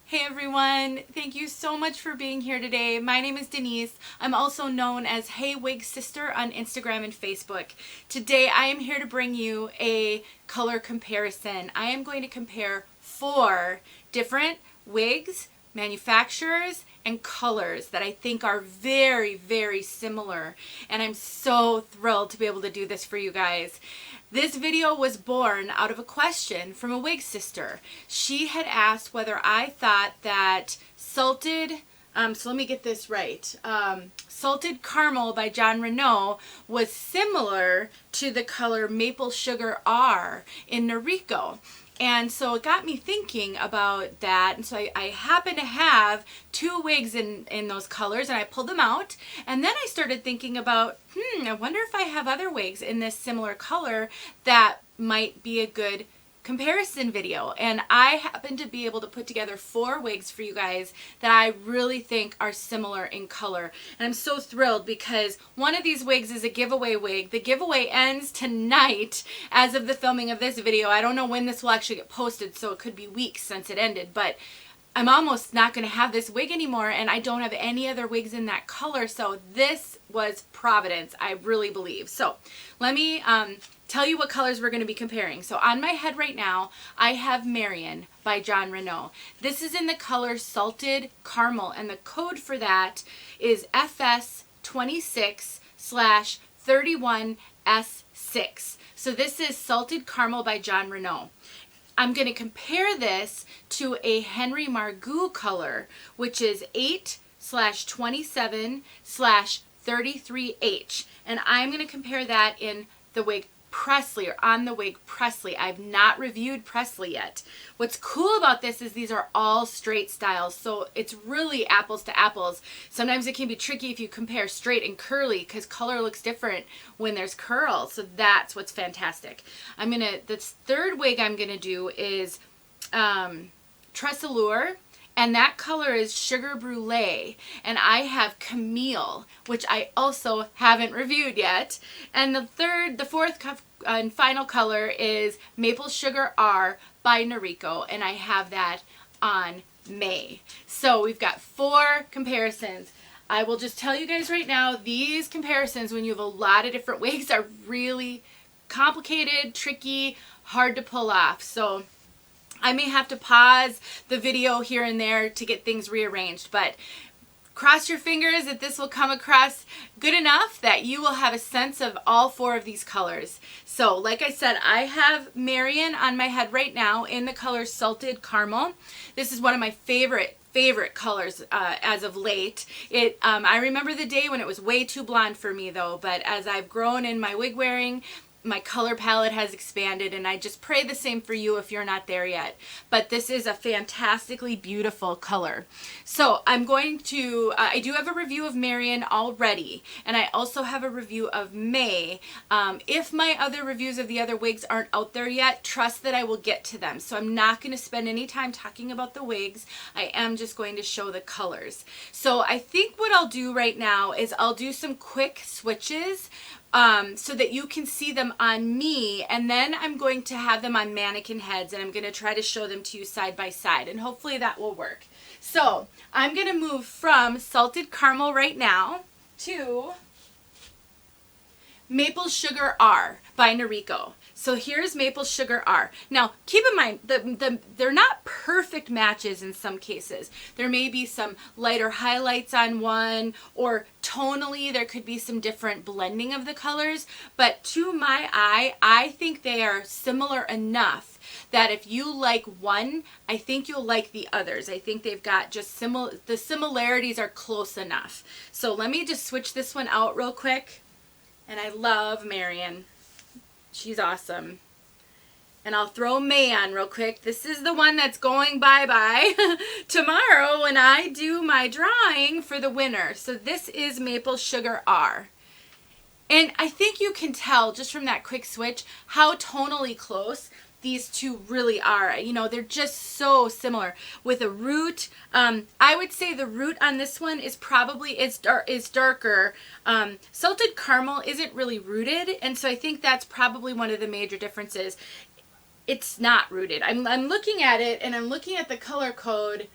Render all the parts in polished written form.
Hey everyone, thank you so much for being here today. My name is Denise. I'm also known as heywigsister on Instagram and Facebook. Today I am here to bring you a color comparison. I am going to compare 4 different wigs, manufacturers, and colors that I think are very, very similar. And I'm so thrilled to be able to do this for you guys. This video was born out of a question from a wig sister. She had asked whether I thought that salted, so let me get this right, Salted Caramel by Jon Renau was similar to the color Maple Sugar R in Noriko. And so it got me thinking about that. And so I happen to have 2 wigs in those colors, and I pulled them out. And then I started thinking about, I wonder if I have other wigs in this similar color that might be a good comparison video. And I happen to be able to put together 4 wigs for you guys that I really think are similar in color. And I'm so thrilled because one of these wigs is a giveaway wig. The giveaway ends tonight as of the filming of this video. I don't know when this will actually get posted, so it could be weeks since it ended, but I'm almost not going to have this wig anymore, and I don't have any other wigs in that color, so this was Providence, I really believe. So let me tell you what colors we're going to be comparing. So on my head right now, I have Marion by Jon Renau. This is in the color Salted Caramel, and the code for that is FS26/31S6. So this is Salted Caramel by Jon Renau. I'm going to compare this to a Henry Margaux color, which is 8/27/33H. And I'm going to compare that in the wig Presley, or on the wig Presley. I've not reviewed Presley yet. What's cool about this is these are all straight styles, so it's really apples to apples. Sometimes it can be tricky if you compare straight and curly because color looks different when there's curls, so that's what's fantastic. This third wig I'm gonna do is Tresallure, and that color is Sugar Brulee, and I have Camille, which I also haven't reviewed yet. And the fourth and final color is Maple Sugar R by Noriko, and I have that on May. So we've got 4 comparisons. I will just tell you guys right now, these comparisons, when you have a lot of different wigs, are really complicated, tricky, hard to pull off. So I may have to pause the video here and there to get things rearranged, but cross your fingers that this will come across good enough that you will have a sense of all 4 of these colors. So like I said, I have Marion on my head right now in the color Salted Caramel. This is one of my favorite colors as of late. I remember the day when it was way too blonde for me though, but as I've grown in my wig wearing, my color palette has expanded, and I just pray the same for you if you're not there yet. But this is a fantastically beautiful color. So I'm going to, I do have a review of Marion already, and I also have a review of May. If my other reviews of the other wigs aren't out there yet, trust that I will get to them. So I'm not going to spend any time talking about the wigs. I am just going to show the colors. So I think what I'll do right now is I'll do some quick switches so that you can see them on me, and then I'm going to have them on mannequin heads, and I'm going to try to show them to you side by side, and hopefully that will work. So I'm going to move from Salted Caramel right now to Maple Sugar R by Noriko. So here's Maple Sugar R. Now keep in mind, they're not perfect matches in some cases. There may be some lighter highlights on one, or tonally there could be some different blending of the colors, but to my eye, I think they are similar enough that if you like one, I think you'll like the others. I think they've got just the similarities are close enough. So let me just switch this one out real quick. And I love Marion. She's awesome. And I'll throw May on real quick. This is the one that's going bye-bye tomorrow when I do my drawing for the winner. So this is Maple Sugar R. And I think you can tell just from that quick switch how tonally close these 2 really are. You know, they're just so similar. With a root, I would say the root on this one is probably is darker. Salted Caramel isn't really rooted, and so I think that's probably one of the major differences. It's not rooted. I'm looking at it, and I'm looking at the color code,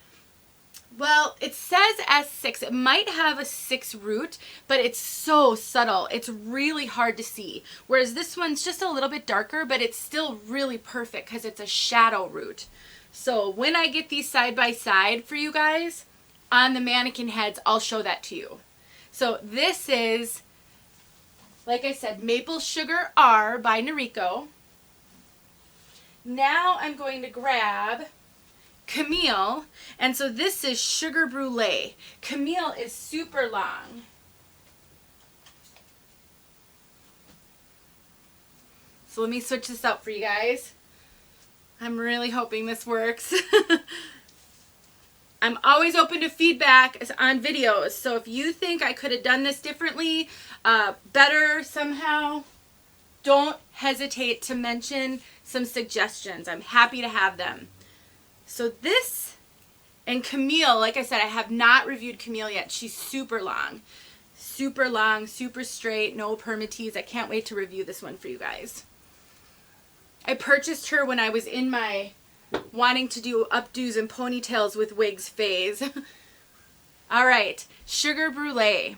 Well, it says S6. It might have a 6 root, but it's so subtle. It's really hard to see. Whereas this one's just a little bit darker, but it's still really perfect because it's a shadow root. So when I get these side by side for you guys on the mannequin heads, I'll show that to you. So this is, like I said, Maple Sugar R by Noriko. Now I'm going to grab Camille, and so this is Sugar Brulee. Camille is super long. So let me switch this up for you guys. I'm really hoping this works. I'm always open to feedback on videos, so if you think I could have done this differently, better somehow, don't hesitate to mention some suggestions. I'm happy to have them. So this and Camille, like I said, I have not reviewed Camille yet. She's super long, super straight, no permatease. I can't wait to review this one for you guys. I purchased her when I was in my wanting to do updos and ponytails with wigs phase. All right, Sugar Brulee.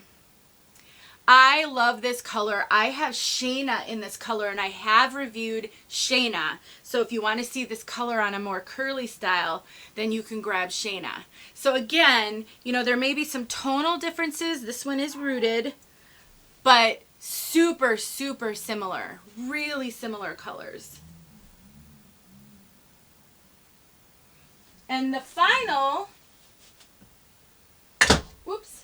I love this color. I have Shayna in this color, and I have reviewed Shayna. So if you want to see this color on a more curly style, then you can grab Shayna. So again, you know, there may be some tonal differences. This one is rooted, but super similar. Really similar colors. And the final, whoops,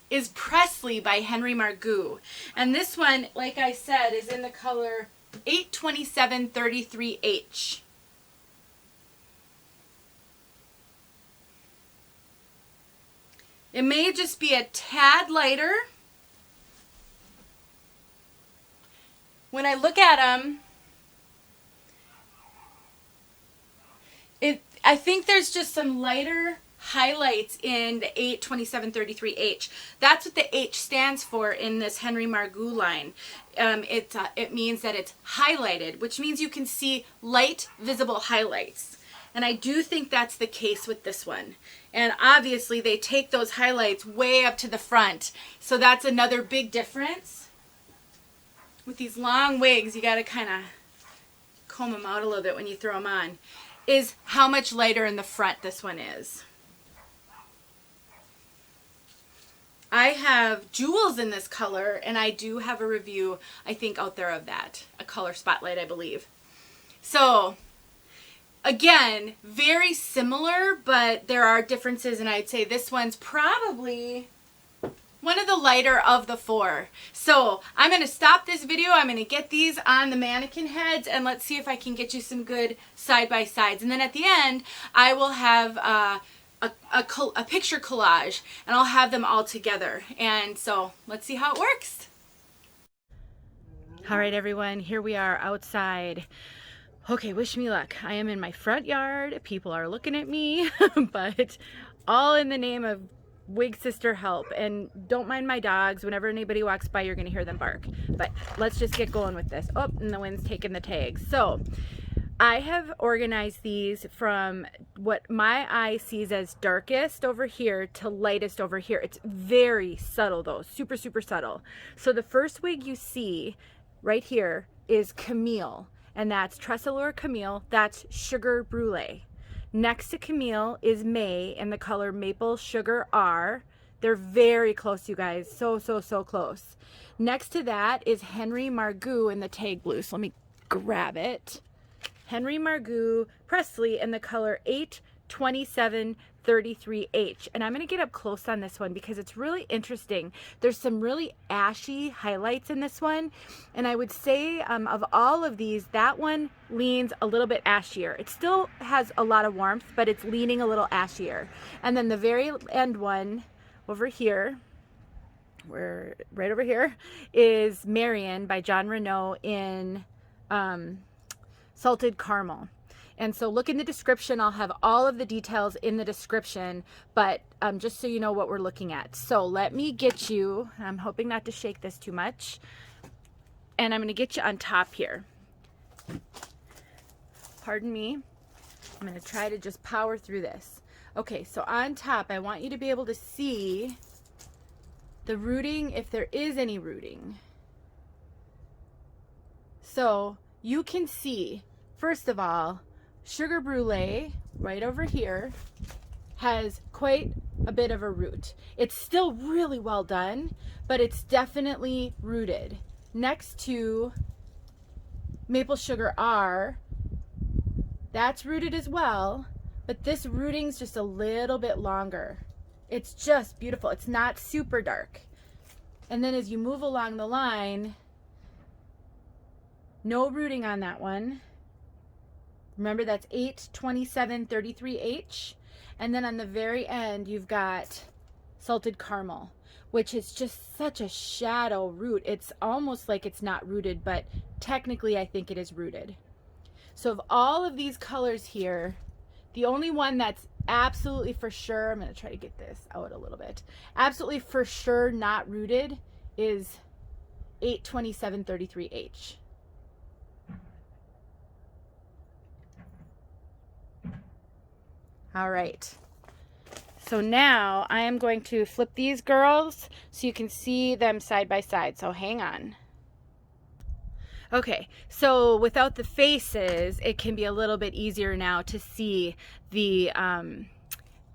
is Presley by Henry Margaux. And this one, like I said, is in the color 82733H. It may just be a tad lighter. When I look at them, I think there's just some lighter highlights in the 82733H. That's what the H stands for in this Henry Margaux line. It means that it's highlighted, which means you can see light visible highlights. And I do think that's the case with this one. And obviously they take those highlights way up to the front. So that's another big difference. With these long wigs, you got to kind of comb them out a little bit when you throw them on, is how much lighter in the front this one is. I have jewels in this color, and I do have a review, I think, out there of that. A color spotlight, I believe. So, again, very similar, but there are differences, and I'd say this one's probably one of the lighter of the four. So, I'm going to stop this video. I'm going to get these on the mannequin heads, and let's see if I can get you some good side-by-sides. And then at the end, I will have a picture collage, and I'll have them all together. And so let's see how it works. All right, everyone, here we are outside. Okay, wish me luck. I am in my front yard. People are looking at me, but all in the name of Wig Sister help. And don't mind my dogs. Whenever anybody walks by, you're gonna hear them bark. But let's just get going with this. Oh, and the wind's taking the tags. So I have organized these from what my eye sees as darkest over here to lightest over here. It's very subtle though, super subtle. So the first wig you see right here is Camille, and that's Tressallure Camille. That's Sugar Brulee. Next to Camille is May in the color Maple Sugar R. They're very close, you guys, so close. Next to that is Henry Margaux in the tag blue. So let me grab it. Henry Margaux Presley in the color 82733H. And I'm going to get up close on this one because it's really interesting. There's some really ashy highlights in this one. And I would say of all of these, that one leans a little bit ashier. It still has a lot of warmth, but it's leaning a little ashier. And then the very end one over here, right over here, is Marion by John Renault in Salted Caramel. And so look in the description. I'll have all of the details in the description, but just so you know what we're looking at. So let me get you, I'm hoping not to shake this too much, and I'm going to get you on top here. Pardon me. I'm going to try to just power through this. Okay, so on top, I want you to be able to see the rooting, if there is any rooting. So you can see, first of all, Sugar Brulee right over here has quite a bit of a root. It's still really well done, but it's definitely rooted. Next to Maple Sugar R, that's rooted as well, but this rooting's just a little bit longer. It's just beautiful. It's not super dark. And then as you move along the line, no rooting on that one. Remember, that's 82733H. And then on the very end, you've got Salted Caramel, which is just such a shadow root. It's almost like it's not rooted, but technically I think it is rooted. So of all of these colors here, the only one that's absolutely for sure, I'm going to try to get this out a little bit, absolutely for sure not rooted is 82733H. All right, so now I am going to flip these girls so you can see them side by side, so hang on. Okay, so without the faces, it can be a little bit easier now to see the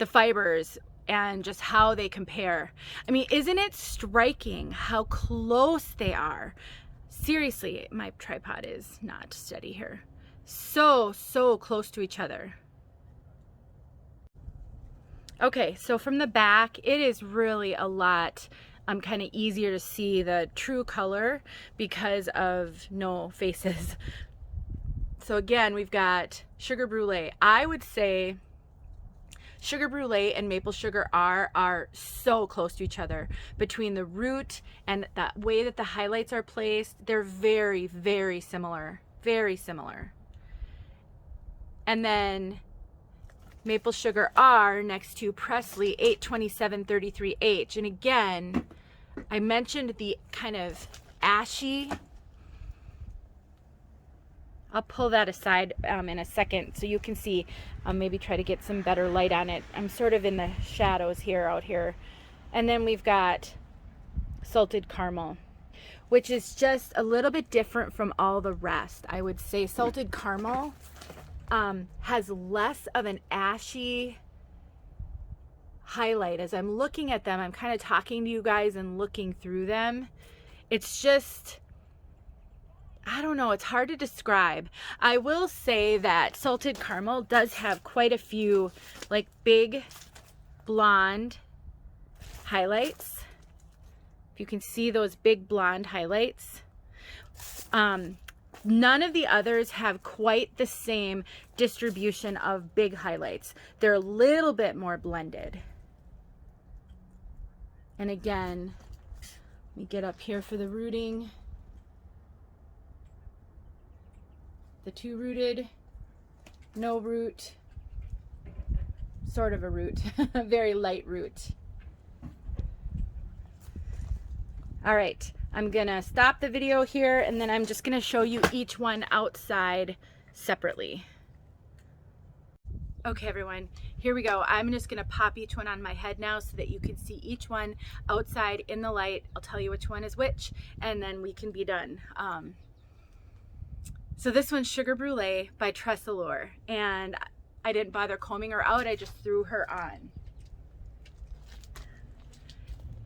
fibers and just how they compare. I mean, isn't it striking how close they are? Seriously, my tripod is not steady here. So close to each other. Okay, so from the back, it is really a lot kind of easier to see the true color because of no faces. So again, we've got Sugar Brulee. I would say Sugar Brulee and Maple Sugar R are so close to each other. Between the root and the way that the highlights are placed, they're very, very similar. Very similar. And then Maple Sugar R next to Presley 82733H. And again, I mentioned the kind of ashy. I'll pull that aside in a second so you can see. Maybe try to get some better light on it. I'm sort of in the shadows here, out here. And then we've got Salted Caramel, which is just a little bit different from all the rest. I would say Salted Caramel has less of an ashy highlight. As I'm looking at them, I'm kind of talking to you guys and looking through them. It's just, I don't know, it's hard to describe. I will say that Salted Caramel does have quite a few like big blonde highlights. If you can see those big blonde highlights. None of the others have quite the same distribution of big highlights. They're a little bit more blended. And again, let me get up here for the rooting. The two rooted, no root, sort of a root, a very light root. All right, I'm gonna stop the video here and then I'm just gonna show you each one outside separately. Okay everyone, here we go. I'm just gonna pop each one on my head now so that you can see each one outside in the light. I'll tell you which one is which and then we can be done. So this one's Sugar Brulee by Tressalure, and I didn't bother combing her out, I just threw her on.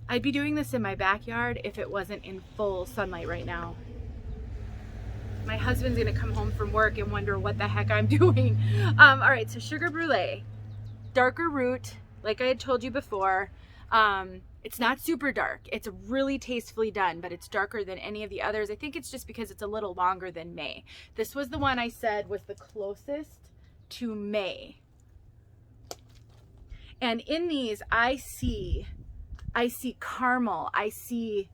I'd be doing this in my backyard if it wasn't in full sunlight right now. My husband's gonna come home from work and wonder what the heck I'm doing. All right, so Sugar Brulee, darker root, like I had told you before. It's not super dark. It's really tastefully done, but it's darker than any of the others. I think it's just because it's a little longer than May. This was the one I said was the closest to May. And in these, I see caramel. I see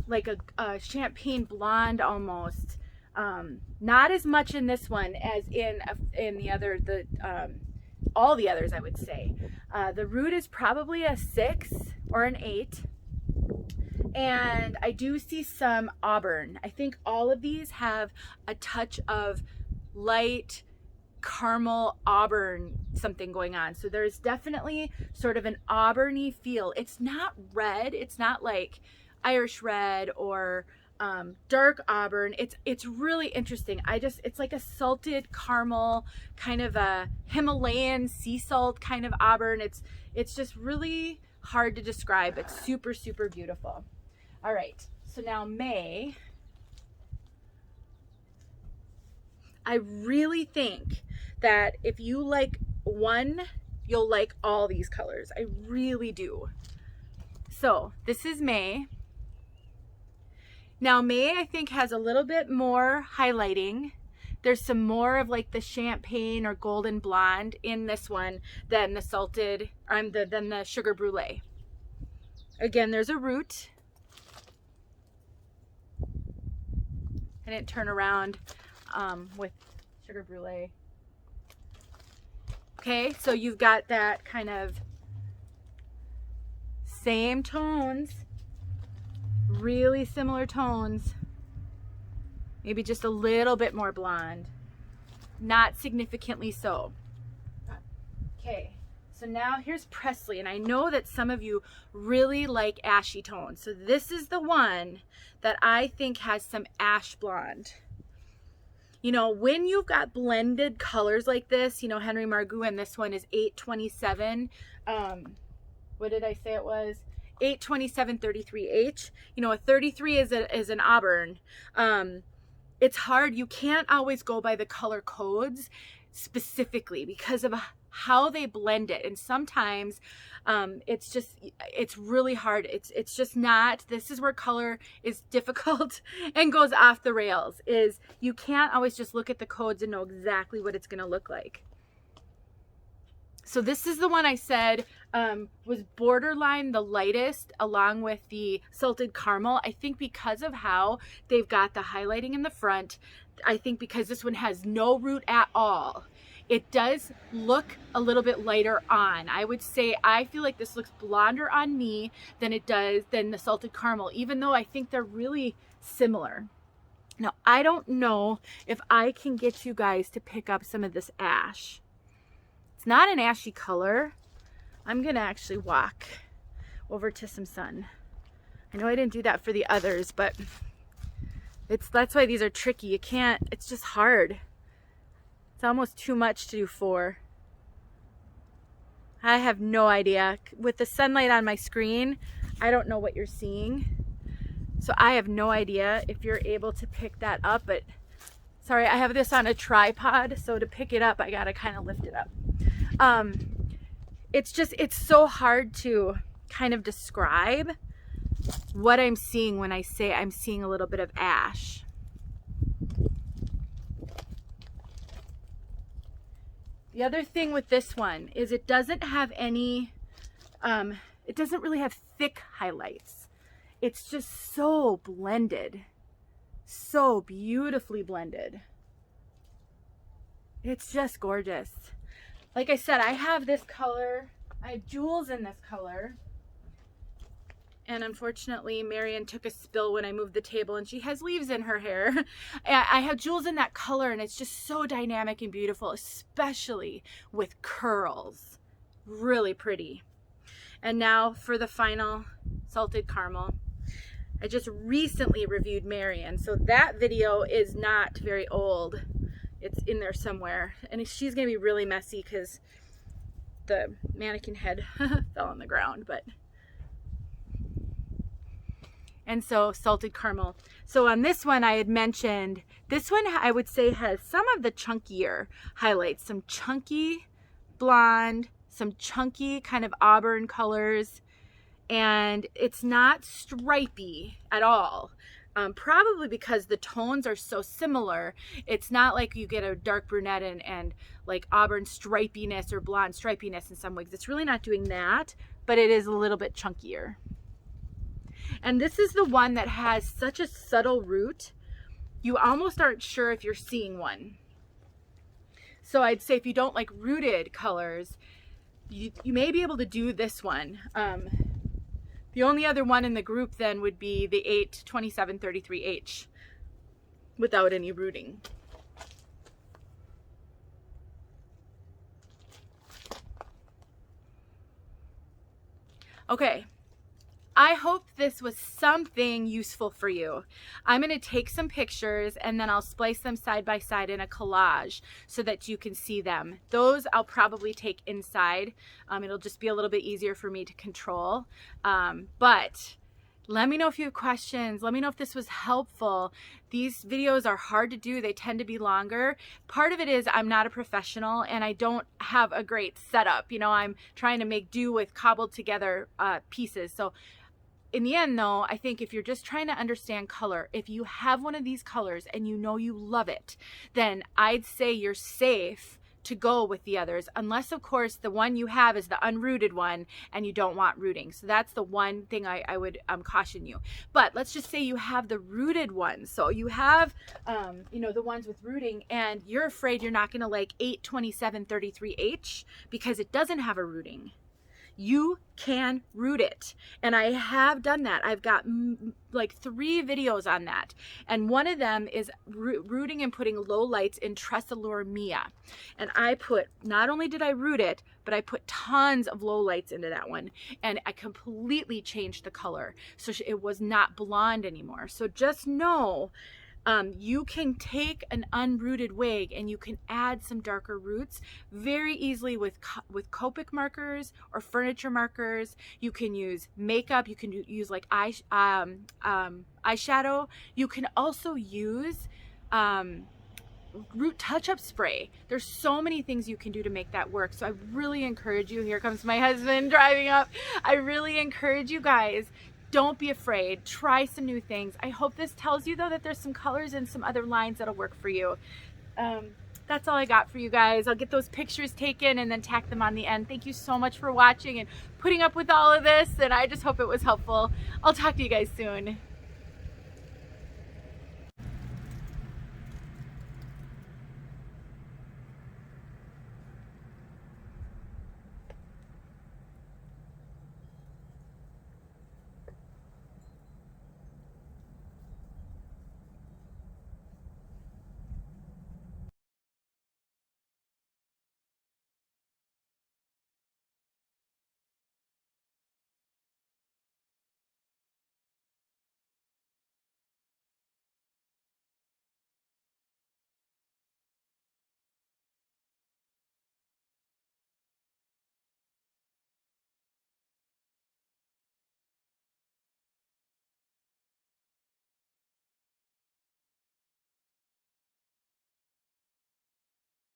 like a champagne blonde almost. Not as much in this one as in the other, all the others, I would say. The root is probably a 6 or an 8. And I do see some auburn. I think all of these have a touch of light caramel auburn something going on. So there's definitely sort of an auburny feel. It's not red. It's not like Irish red or dark auburn. It's really interesting. It's like a salted caramel, kind of a Himalayan sea salt kind of auburn. It's just really hard to describe. It's super, super beautiful. All right, so now May. I really think that if you like one, you'll like all these colors. I really do. So this is May. Now May, I think, has a little bit more highlighting. There's some more of like the champagne or golden blonde in this one than the salted, than the sugar brulee. Again, there's a root. I didn't turn around with sugar brulee. Okay, so you've got that kind of same tones, really similar tones, maybe just a little bit more blonde, not significantly so. Okay, so now here's Presley, and I know that some of you really like ashy tones, so this is the one that I think has some ash blonde. You know, when you've got blended colors like this, you know, Henry Margaux, and this one is 827. What did I say it was? 827-33H. You know, a 33 is an auburn. It's hard. You can't always go by the color codes specifically because of how they blend it, and sometimes it's really hard. It's just not. This is where color is difficult and goes off the rails, is you can't always just look at the codes and know exactly what it's going to look like. So this is the one I said was borderline the lightest, along with the salted caramel. I think because of how they've got the highlighting in the front, I think because this one has no root at all, it does look a little bit lighter on. I would say I feel like this looks blonder on me than the salted caramel, even though I think they're really similar. Now, I don't know if I can get you guys to pick up some of this ash. It's not an ashy color. I'm gonna actually walk over to some sun. I know I didn't do that for the others, but that's why these are tricky. You can't, it's just hard. It's almost too much to do 4. I have no idea. With the sunlight on my screen, I don't know what you're seeing. So I have no idea if you're able to pick that up, but sorry, I have this on a tripod, so to pick it up, I gotta kind of lift it up. It's so hard to kind of describe what I'm seeing when I say I'm seeing a little bit of ash. The other thing with this one is it doesn't have any, it doesn't really have thick highlights. It's just so blended, so beautifully blended. It's just gorgeous. Like I said, I have this color, I have jewels in this color. And unfortunately, Marion took a spill when I moved the table, and she has leaves in her hair. I have jewels in that color, and it's just so dynamic and beautiful, especially with curls. Really pretty. And now for the final salted caramel. I just recently reviewed Marion, so that video is not very old. It's in there somewhere, and she's gonna be really messy because the mannequin head fell on the ground, but. And so salted caramel. So on this one I had mentioned, this one I would say has some of the chunkier highlights, some chunky blonde, some chunky kind of auburn colors, and it's not stripy at all. Probably because the tones are so similar. It's not like you get a dark brunette and like auburn stripiness or blonde stripiness in some wigs. It's really not doing that, but it is a little bit chunkier. And this is the one that has such a subtle root, you almost aren't sure if you're seeing one. So I'd say if you don't like rooted colors, you may be able to do this one. The only other one in the group then would be the 827-33H without any rooting. Okay, I hope this was something useful for you. I'm going to take some pictures and then I'll splice them side by side in a collage so that you can see them. Those I'll probably take inside. It'll just be a little bit easier for me to control. But let me know if you have questions. Let me know if this was helpful. These videos are hard to do. They tend to be longer. Part of it is I'm not a professional and I don't have a great setup. You know, I'm trying to make do with cobbled together pieces. So in the end though, I think if you're just trying to understand color, if you have one of these colors and you know you love it, then I'd say you're safe to go with the others, unless of course the one you have is the unrooted one and you don't want rooting. So that's the one thing I would caution you. But let's just say you have the rooted ones. So you have, you know, the ones with rooting and you're afraid you're not gonna like 82733H because it doesn't have a rooting. You can root it, and I have done that. I've got like 3 videos on that, and one of them is rooting and putting low lights in Tressalure Mia, and I put, not only did I root it, but I put tons of low lights into that one, and I completely changed the color so it was not blonde anymore. So just know you can take an unrooted wig and you can add some darker roots very easily with Copic markers or furniture markers. You can use makeup. You can use like eyeshadow. You can also use root touch-up spray. There's so many things you can do to make that work. So I really encourage you. Here comes my husband driving up. I really encourage you guys, don't be afraid. Try some new things. I hope this tells you though that there's some colors and some other lines that'll work for you. That's all I got for you guys. I'll get those pictures taken and then tack them on the end. Thank you so much for watching and putting up with all of this, and I just hope it was helpful. I'll talk to you guys soon.